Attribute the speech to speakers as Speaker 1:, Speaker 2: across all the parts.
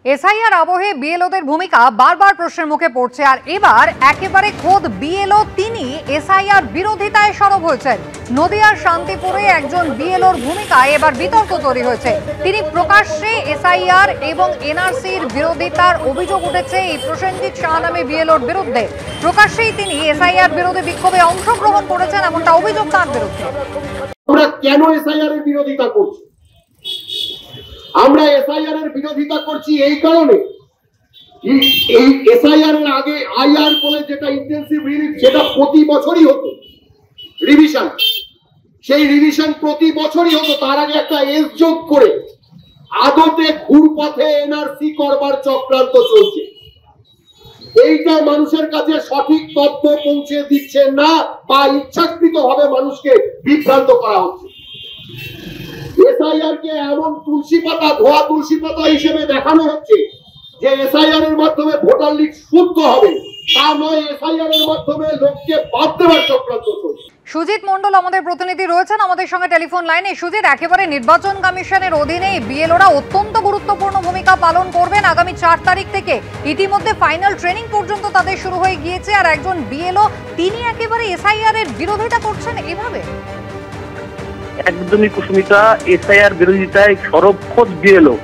Speaker 1: SIR আবহে বিএলওদের ভূমিকা বারবার প্রশ্নের মুখে পড়ছে, আর এবার একেবারে খোদ বিএলও তিনি এসআইআর বিরোধিতায় সরব হয়েছেন। নদিয়ার শান্তিপুরে একজন বিএলওর ভূমিকায় এবার বিতর্ক তৈরি হয়েছে। তিনি প্রকাশ্যে এসআইআর এবং এনআরসির বিরোধিতার অভিযোগ উঠেছে এই প্রসেনজিৎ সাহা নামে বিএলওর বিরুদ্ধে। প্রকাশ্যেই তিনি এসআইআর বিরোধী বিক্ষোভে অংশগ্রহণ করেছেন, এমনটা অভিযোগ তার বিরুদ্ধে।
Speaker 2: আমরা কেন এসআইআর এর বিরোধিতা করছি? আমরা এসআইআর এর বিরোধিতা করছি এই কারণে, এই এসআইআর এর আগে আইআর বলে যেটা ইন্টেনসিভ রিভিউ, যেটা প্রতি বছরই হতো রিভিশন, সেই রিভিশন প্রতি বছরই হতো। তার আগে একটা এস যোগ করে আদতে ঘুরপথে এনআরসি করবার চক্রান্ত চলছে। এইটা মানুষের কাছে সঠিক তথ্য পৌঁছে দিচ্ছে না, বা ইচ্ছাকৃতভাবে মানুষকে বিভ্রান্ত করা হচ্ছে। এসআইআর কে এমন তুলসী পাতা, ধোয়া তুলসী পাতা হিসেবে দেখানো হচ্ছে যে এসআইআর এর মাধ্যমে ভোটার লিস্ট শুদ্ধ হবে, তা নয়। এসআইআর এর মাধ্যমে লোককে বাদ দেওয়ার চক্রান্ত চলছে।
Speaker 1: সুজিত মন্ডল আমাদের প্রতিনিধি রয়েছেন আমাদের সঙ্গে টেলিফোন লাইনে। সুজিত, একেবারে নির্বাচন কমিশনের অধীনে বিএলওরা অত্যন্ত গুরুত্বপূর্ণ ভূমিকা পালন করবেন আগামী 4 তারিখ থেকে। ইতিমধ্যে ফাইনাল ট্রেনিং পর্যন্ত তাদের শুরু হয়ে গিয়েছে, আর একজন বিএলও তিনি একেবারে এসআইআর এর বিরোধিতা করছেন এভাবে।
Speaker 3: একদমই কুসুমিতা, এসআইআর বিরোধিতায় সরব খোদ বিএলও,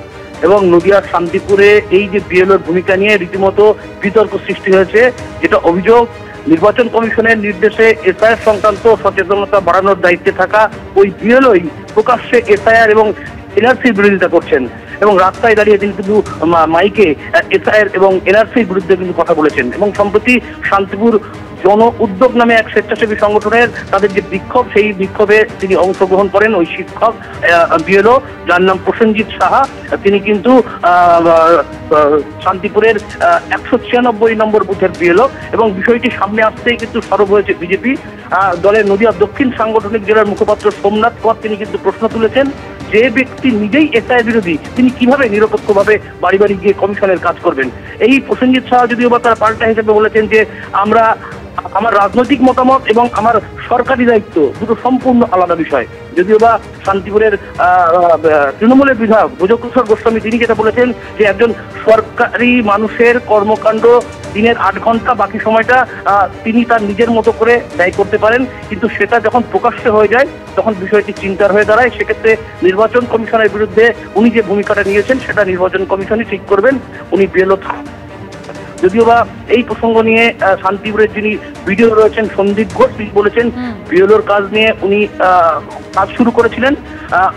Speaker 3: এবং নদিয়ার শান্তিপুরে এই যে বিএলওর ভূমিকা নিয়ে রীতিমতো বিতর্ক সৃষ্টি হয়েছে। যেটা অভিযোগ, নির্বাচন কমিশনের নির্দেশে এসআইআর সংক্রান্ত সচেতনতা বাড়ানোর দায়িত্বে থাকা ওই বিএলওই প্রকাশ্যে এসআইআর এবং এনআরসির বিরোধিতা করছেন, এবং রাস্তায় দাঁড়িয়ে তিনি কিন্তু মাইকে এসআইআর এবং এনআরসির বিরুদ্ধে কিন্তু কথা বলেছেন। এবং সম্প্রতি শান্তিপুর জন উদ্যোগ নামে এক স্বেচ্ছাসেবী সংগঠনের তাদের যে বিক্ষোভ, সেই বিক্ষোভে তিনি অংশগ্রহণ করেন। ওই শিক্ষক বিএলও, যার নাম প্রসেনজিৎ সাহা, তিনি কিন্তু শান্তিপুরের 196 নম্বর বুথের বিএলও, এবং বিষয়টি সামনে আসতেই কিন্তু সরব হয়েছে বিজেপি দলের নদিয়া দক্ষিণ সাংগঠনিক জেলার মুখপাত্র সোমনাথ কর। তিনি কিন্তু প্রশ্ন তুলেছেন, যে ব্যক্তি নিজেই এসআইআর বিরোধী, তিনি কিভাবে নিরপেক্ষভাবে বাড়ি বাড়ি গিয়ে কমিশনের কাজ করবেন? এই প্রসেনজিৎ সাহা যদিও বা তার পাল্টা হিসেবে বলেছেন যে আমার রাজনৈতিক মতামত এবং আমার সরকারি দায়িত্ব দুটো সম্পূর্ণ আলাদা বিষয়। যদিও বা শান্তিপুরের তৃণমূলের বিধায়ক ভোজকিশোর গোস্বামী তিনি যেটা বলেছেন যে একজন সরকারি মানুষের কর্মকাণ্ড দিনের 8 ঘন্টা, বাকি সময়টা তিনি তার নিজের মতো করে ব্যয় করতে পারেন, কিন্তু সেটা যখন প্রকাশ্যে হয়ে যায় তখন বিষয়টি চিন্তার হয়ে দাঁড়ায়। সেক্ষেত্রে নির্বাচন কমিশনের বিরুদ্ধে উনি যে ভূমিকাটা নিয়েছেন সেটা নির্বাচন কমিশনই ঠিক করবেন। উনি বিএলও যদিও বা এই প্রসঙ্গ নিয়ে শান্তিপুরের যিনি বিডিও রয়েছেন সন্দীপ ঘোষ, তিনি বলেছেন বিএলওর কাজ নিয়ে উনি কাজ শুরু করেছিলেন,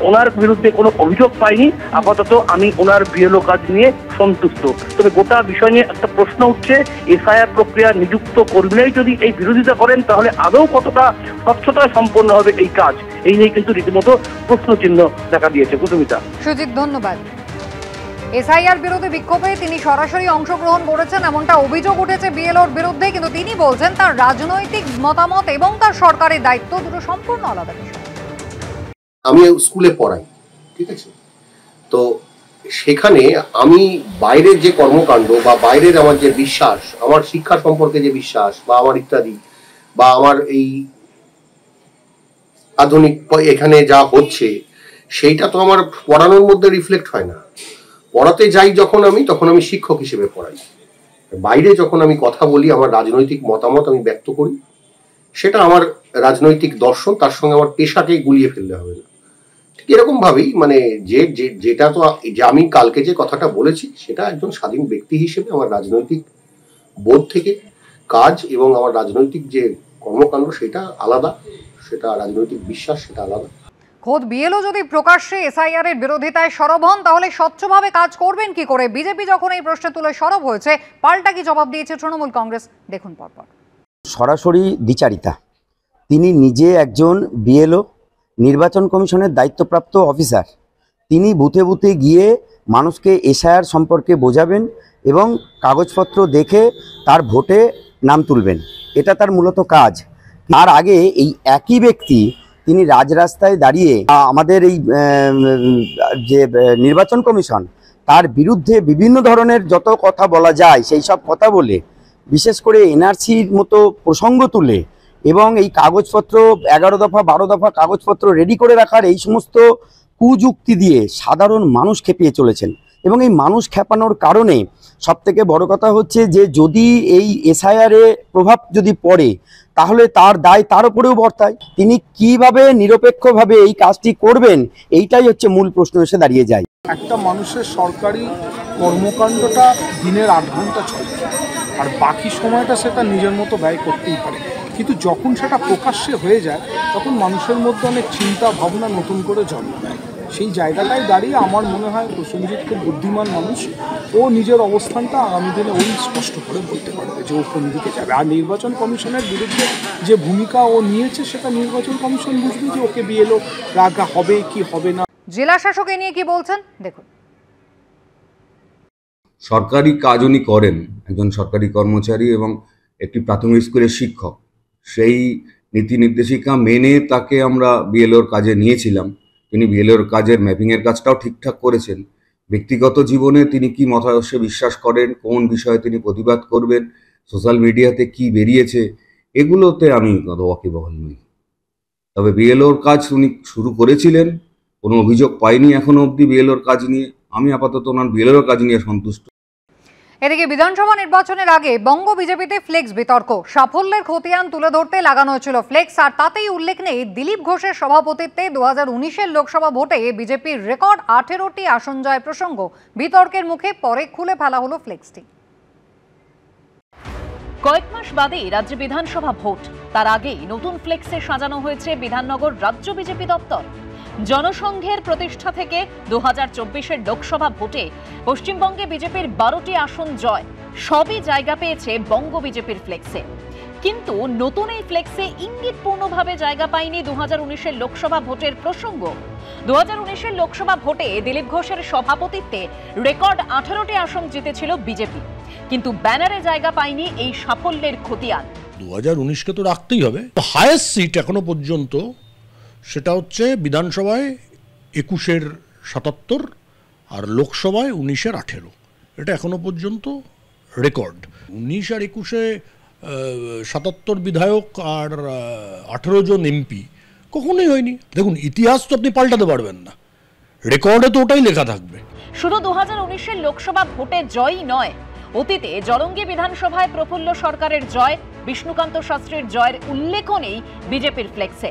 Speaker 3: ওনার বিরুদ্ধে কোনো অভিযোগ পাইনি, আপাতত আমি ওনার বিএলও কাজ নিয়ে সন্তুষ্ট। তবে গোটা বিষয় নিয়ে একটা প্রশ্ন উঠছে, এসআইআর প্রক্রিয়া নিযুক্ত কর্মীরাই যদি এই বিরোধিতা করেন তাহলে আদৌ কতটা স্বচ্ছতায় সম্পন্ন হবে এই কাজ? এই নিয়ে কিন্তু রীতিমতো প্রশ্নচিহ্ন দেখা দিয়েছে। কুসুমিতা।
Speaker 1: সুজিত, ধন্যবাদ। এসআইআর বিরোধী বিক্ষোভে তিনি সরাসরি অংশগ্রহণ করেছেন, এমনটা অভিযোগ উঠেছে বিএলওর বিরুদ্ধে, কিন্তু তিনি বলছেন তার রাজনৈতিক মতামত এবং তার সরকারের দায়িত্ব দুটো সম্পূর্ণ আলাদা বিষয়।
Speaker 2: আমি স্কুলে পড়াই, ঠিক আছে, তো সেখানে আমি বাইরের যে কর্মকাণ্ড বা বাইরের আমার যে বিশ্বাস, আমার শিক্ষা সম্পর্কে যে বিশ্বাস বা আমার ইত্যাদি, বা আমার এই আধুনিক এখানে যা হচ্ছে সেইটা তো আমার পড়ানোর মধ্যে রিফ্লেক্ট হয় না। পড়াতে যাই যখন আমি, তখন আমি শিক্ষক হিসেবে পড়াই। বাইরে যখন আমি কথা বলি, আমার রাজনৈতিক মতামত আমি ব্যক্ত করি, সেটা আমার রাজনৈতিক দর্শন, তার সঙ্গে আমার পেশাকে গুলিয়ে ফেললে হবে না। ঠিক এরকম ভাবেই মানে যেটা তো যে আমি কালকে যে কথাটা বলেছি সেটা একজন স্বাধীন ব্যক্তি হিসেবে আমার রাজনৈতিক বোধ থেকে কাজ এবং আমার রাজনৈতিক যে কর্মকাণ্ড সেটা আলাদা, সেটা রাজনৈতিক বিশ্বাস সেটা আলাদা।
Speaker 1: খোদ বিএলও যদি প্রকাশ্যে এসআইআর এর বিরোধিতায় সরব হন, তাহলে স্বচ্ছভাবে কাজ করবেন কি করে? বিজেপি যখন এই প্রশ্ন তুলে সরব হয়েছে, পাল্টা কি জবাব দিয়েছে তৃণমূল কংগ্রেস? দেখুন পরপর।
Speaker 4: সরাসরি দ্বিচারিতা। তিনি নিজে একজন বিএলও, নির্বাচন কমিশনের দায়িত্বপ্রাপ্ত অফিসার। তিনি বুথে বুথে গিয়ে মানুষকে এসআইআর সম্পর্কে বোঝাবেন এবং কাগজপত্র দেখে তার ভোটে নাম তুলবেন, এটা তার মূলত কাজ। তার আগে এই একই ব্যক্তি তিনি রাজরাস্তায় দাঁড়িয়ে আমাদের এই যে নির্বাচন কমিশন, তার বিরুদ্ধে বিভিন্ন ধরনের যত কথা বলা যায় সেই সব কথা বলে, বিশেষ করে এনআরসির মতো প্রসঙ্গ তুলে এবং এই কাগজপত্র 11 দফা 12 দফা কাগজপত্র রেডি করে রাখার এই সমস্ত কুযুক্তি দিয়ে সাধারণ মানুষ খেপিয়ে চলেছেন। এবং এই মানুষ খেপানোর কারণে সবথেকে বড় কথা হচ্ছে যে যদি এই এসআইআরে প্রভাব যদি পড়ে তাহলে তার দায় তার উপরেও বর্তায়। তিনি কিভাবে নিরপেক্ষভাবে এই কাজটি করবেন এইটাই হচ্ছে মূল প্রশ্ন এসে দাঁড়িয়ে যায়।
Speaker 5: একটা মানুষের সরকারি কর্মকাণ্ডটা দিনের 8 ঘন্টা চলে আর বাকি সময়টা সেটা নিজের মতো ব্যয় করতেই পারে, কিন্তু যখন সেটা প্রকাশ্যে হয়ে যায় তখন মানুষের মধ্যে অনেক চিন্তা ভাবনা নতুন করে জন্ম নেয়। সেই জায়গাটায় দাঁড়িয়ে আমার মনে হয় প্রসেনজিৎ খুব বুদ্ধিমান মানুষ, ও নিজের অবস্থানটা আগামী দিনে ওই স্পষ্ট করে বলতে পারবে যে ও কোন দিকে যাবে। আর নির্বাচন কমিশনের বিরুদ্ধে যে ভূমিকা ও নিয়েছে সেটা নির্বাচন কমিশন বুঝবে যে ওকে বিএলও রাখা হবে কি হবে না।
Speaker 1: জেলা শাসক এ নিয়ে কি বলছেন দেখুন।
Speaker 6: সরকারি কাজ উনি করেন, একজন সরকারি কর্মচারী এবং একটি প্রাথমিক স্কুলের শিক্ষক। সেই নীতি নির্দেশিকা মেনে তাকে আমরা বিএলওর কাজে নিয়েছিলাম। তিনি বিএলওর কাজের ম্যাপিংয়ের কাজটাও ঠিকঠাক করেছেন। ব্যক্তিগত জীবনে তিনি কি মতাদর্শে বিশ্বাস করেন, কোন বিষয়ে তিনি প্রতিবাদ করবেন, সোশ্যাল মিডিয়াতে কি বেরিয়েছে, এগুলোতে আমি ওয়াকিবহাল নই। তবে বিএলওর কাজ উনি শুরু করেছিলেন, কোনো অভিযোগ পাইনি এখনো অবধি বিএলওর কাজ নিয়ে। আমি আপাতত ওনার বিএলওর কাজ নিয়ে সন্তুষ্ট।
Speaker 1: এদিকে বিধানসভা নির্বাচনের আগে বঙ্গ বিজেপিতে ফ্লেক্স বিতর্ক। সাফল্যের খতিয়ান তুলে ধরতে লাগানো হয়েছিল ফ্লেক্স, আর তাতেই উল্লেখ নেই দিলীপ ঘোষের সভাপতিত্বে 2019-এর লোকসভা ভোটে বিজেপির রেকর্ড 18টি আসন জয় প্রসঙ্গ বিতর্কের মুখে পরে খুলে ফেলা হলো ফ্লেক্সটি।
Speaker 7: কয়েক মাস বাদেই রাজ্য বিধানসভা ভোট, তার আগেই নতুন ফ্লেক্সে সাজানো হয়েছে বিধাননগর রাজ্য বিজেপি দপ্তর। জনসংঘের প্রতিষ্ঠা থেকে 2024-এর লোকসভা ভোটে পশ্চিমবঙ্গে বিজেপির 12টি আসন জয়, সবই জায়গা পেয়েছে বঙ্গ বিজেপির ফ্লেক্সে। কিন্তু নতুন এই ফ্লেক্সে ইঙ্গিতপূর্ণভাবে জায়গা পায়নি 2019-এর লোকসভা ভোটের প্রসঙ্গ। 2019-এর লোকসভা ভোটে দিলীপ ঘোষের সভাপতিত্বে রেকর্ড 18টি আসন জিতেছিল বিজেপি, কিন্তু ব্যানারে জায়গা পায়নি এই সাফল্যের খতিয়ান।
Speaker 8: 2019-কে তো রাখতেই হবে। হায়েস্ট সিট এখনো পর্যন্ত সেটা হচ্ছে বিধানসভায় 21-এর 77 আর লোকসভায় 19-এর 18। এটা এখনো পর্যন্ত রেকর্ড। 19 আর 21-এ 77 বিধায়ক আর 18 জন এমপি কখনোই হয়নি। দেখুন, ইতিহাস তো আপনি পাল্টাতে পারবেন না, রেকর্ডে তো ওটাই লেখা থাকবে।
Speaker 7: শুধু 2019-এর লোকসভা ভোটে জয়ই নয়, অতীতে জলঙ্গি বিধানসভায় প্রফুল্ল সরকারের জয়, বিষ্ণুকান্ত শাস্ত্রীর জয়ের উল্লেখও নেই বিজেপির ফ্লেক্সে।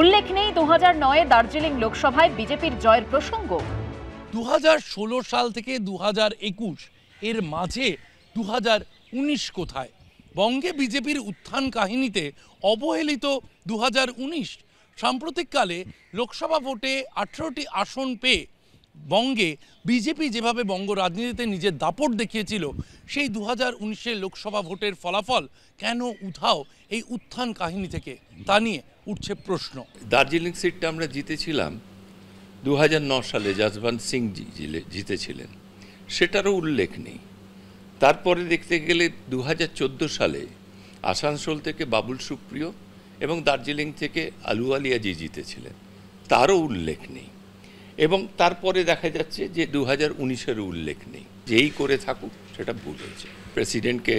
Speaker 7: উল্লেখ নেই 2009-এ দার্জিলিং লোকসভায় বিজেপির জয়ের প্রসঙ্গ।
Speaker 9: 2016 সাল থেকে 2021 এর মাঝে 2019 কোথায়? বঙ্গে বিজেপির উত্থান কাহিনীতে অবহেলিত 2019। সাম্প্রতিককালে লোকসভা ভোটে 18টি আসন পেয়ে বঙ্গে বিজেপি যেভাবে বঙ্গ রাজনীতিতে নিজের দাপট দেখিয়েছিল, সেই 2019-এর লোকসভা ভোটের ফলাফল কেন উধাও এই উত্থান কাহিনী থেকে, তা নিয়ে উঠছে প্রশ্ন।
Speaker 10: দার্জিলিং সিটটা আমরা জিতেছিলাম 2009 সালে, যশবন্ত সিং জিতেছিলেন, সেটারও উল্লেখ নেই। তারপরে দেখতে গেলে 2014 সালে আসানসোল থেকে বাবুল সুপ্রিয় এবং দার্জিলিং থেকে আলুওয়ালিয়াজি জিতেছিলেন, তারও উল্লেখ নেই। এবং তারপরে দেখা যাচ্ছে যে 2019-এর উল্লেখ নেই। যেই করে থাকুক সেটা ভুল হয়েছে। প্রেসিডেন্টকে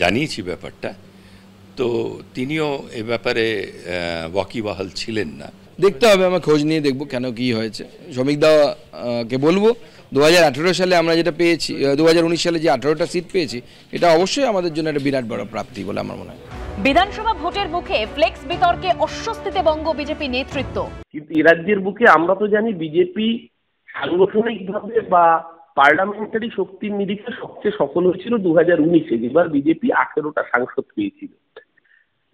Speaker 10: জানিয়েছি ব্যাপারটা, তো তিনিও এ ব্যাপারে ওয়াকিবহাল ছিলেন না।
Speaker 11: দেখতে হবে, আমরা খোঁজ নিয়ে দেখব কেন কি হয়েছে। শ্রমিকদাকে বলবো 2018 সালে আমরা যেটা পেয়েছি, 2019 সালে যে 18টা সিট পেয়েছি, এটা অবশ্যই আমাদের জন্য একটা বিরাট বড় প্রাপ্তি বলে আমার মনে হয়।
Speaker 7: বিধানসভা ভোটের মুখে ফ্লেক্স বিতর্কে অস্বস্তিতে বঙ্গ বিজেপি নেতৃত্ব।
Speaker 3: কিন্তু এই রাজ্যের বুকে আমরা তো জানি বিজেপি সাংগঠনিকভাবে বা পার্লামেন্টারি শক্তির নিরিখে সবচেয়ে সফল হয়েছিল 2019-এ, যেবার বিজেপি 18টা সাংসদ পেয়েছিল।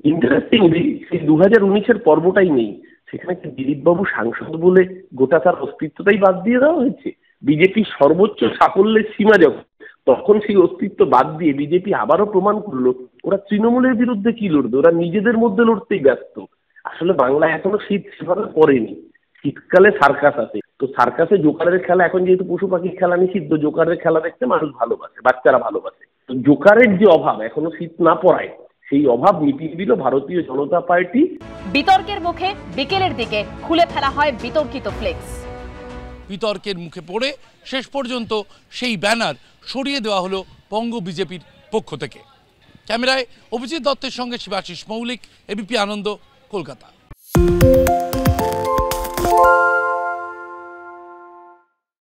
Speaker 3: ইন্টারেস্টিংলি সেই 2019-এর পর্বটাই নেই, সেখানে কি দিলীপবাবু সাংসদ বলে গোটা তার অস্তিত্বটাই বাদ দিয়ে দেওয়া হয়েছে? বিজেপির সর্বোচ্চ সাফল্যের সীমা যখন, তখন সেই অস্তিত্ব বাদ দিয়ে বিজেপি আবারও প্রমাণ করলো ওরা তৃণমূলের বিরুদ্ধে কি লড়বে, ওরা নিজেদের মধ্যে লড়তেই ব্যস্ত। আসলে বাংলায় এখনো শীত সেভাবে পড়েনি, শীতকালে সার্কাস আছে, তো সার্কাসে জোকারের খেলা, এখন যেহেতু পশু পাখির খেলা নিষিদ্ধ, জোকারের খেলা দেখতে মানুষ ভালোবাসে, বাচ্চারা ভালোবাসে। তো জোকারের যে অভাব এখনো শীত না পড়ায়, সেই অভাব মিটিয়ে দিল ভারতীয় জনতা পার্টি।
Speaker 7: বিতর্কের মুখে বিকেলের দিকে খুলে ফেলা হয় বিতর্কিত ফ্লেক্স।
Speaker 9: বিতর্কের মুখে পড়ে শেষ পর্যন্ত সেই ব্যানার সরিয়ে দেওয়া হলো বঙ্গ বিজেপির পক্ষ থেকে। ক্যামেরায় অভিজিৎ দত্তের সঙ্গে শিবাশিস মৌলিক, এবিপি আনন্দ, কলকাতা।